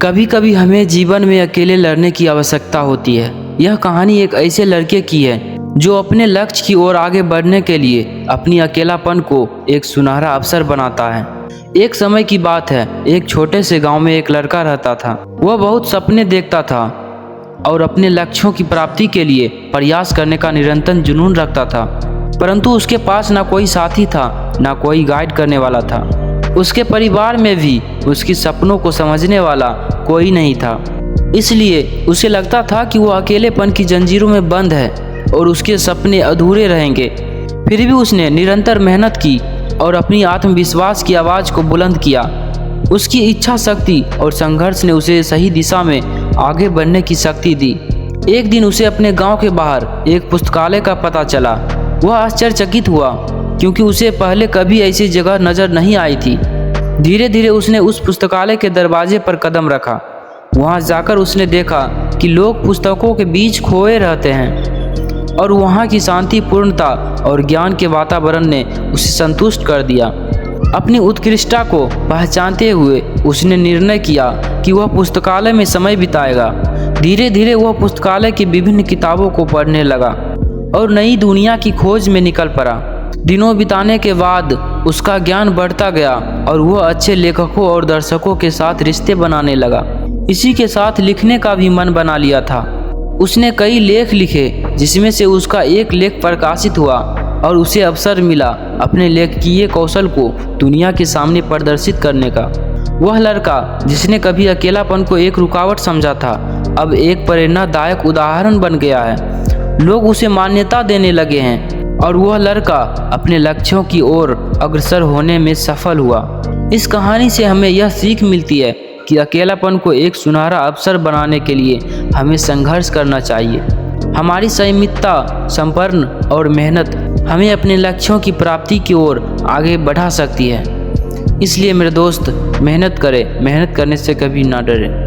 कभी कभी हमें जीवन में अकेले लड़ने की आवश्यकता होती है। यह कहानी एक ऐसे लड़के की है जो अपने लक्ष्य की ओर आगे बढ़ने के लिए अपनी अकेलापन को एक सुनहरा अवसर बनाता है। एक समय की बात है, एक छोटे से गांव में एक लड़का रहता था। वह बहुत सपने देखता था और अपने लक्ष्यों की प्राप्ति के लिए प्रयास करने का निरंतर जुनून रखता था, परंतु उसके पास ना कोई साथी था, ना कोई गाइड करने वाला था। उसके परिवार में भी उसके सपनों को समझने वाला कोई नहीं था। इसलिए उसे लगता था कि वह अकेलेपन की जंजीरों में बंद है और उसके सपने अधूरे रहेंगे। फिर भी उसने निरंतर मेहनत की और अपनी आत्मविश्वास की आवाज़ को बुलंद किया। उसकी इच्छा शक्ति और संघर्ष ने उसे सही दिशा में आगे बढ़ने की शक्ति दी। एक दिन उसे अपने गांव के बाहर एक पुस्तकालय का पता चला। वह आश्चर्यचकित हुआ क्योंकि उसे पहले कभी ऐसी जगह नजर नहीं आई थी। धीरे धीरे उसने उस पुस्तकालय के दरवाजे पर कदम रखा। वहां जाकर उसने देखा कि लोग पुस्तकों के बीच खोए रहते हैं और वहां की शांतिपूर्णता और ज्ञान के वातावरण ने उसे संतुष्ट कर दिया। अपनी उत्कृष्टता को पहचानते हुए उसने निर्णय किया कि वह पुस्तकालय में समय बिताएगा। धीरे धीरे वह पुस्तकालय की विभिन्न किताबों को पढ़ने लगा और नई दुनिया की खोज में निकल पड़ा। दिनों बिताने के बाद उसका ज्ञान बढ़ता गया और वह अच्छे लेखकों और दर्शकों के साथ रिश्ते बनाने लगा। इसी के साथ लिखने का भी मन बना लिया था। उसने कई लेख लिखे, जिसमें से उसका एक लेख प्रकाशित हुआ और उसे अवसर मिला अपने लेखकीय कौशल को दुनिया के सामने प्रदर्शित करने का। वह लड़का जिसने कभी अकेलापन को एक रुकावट समझा था, अब एक प्रेरणादायक उदाहरण बन गया है। लोग उसे मान्यता देने लगे हैं और वह लड़का अपने लक्ष्यों की ओर अग्रसर होने में सफल हुआ। इस कहानी से हमें यह सीख मिलती है कि अकेलापन को एक सुनहरा अवसर बनाने के लिए हमें संघर्ष करना चाहिए। हमारी संयमितता, संपन्न और मेहनत हमें अपने लक्ष्यों की प्राप्ति की ओर आगे बढ़ा सकती है। इसलिए मेरे दोस्त, मेहनत करें, मेहनत करने से कभी ना डरें।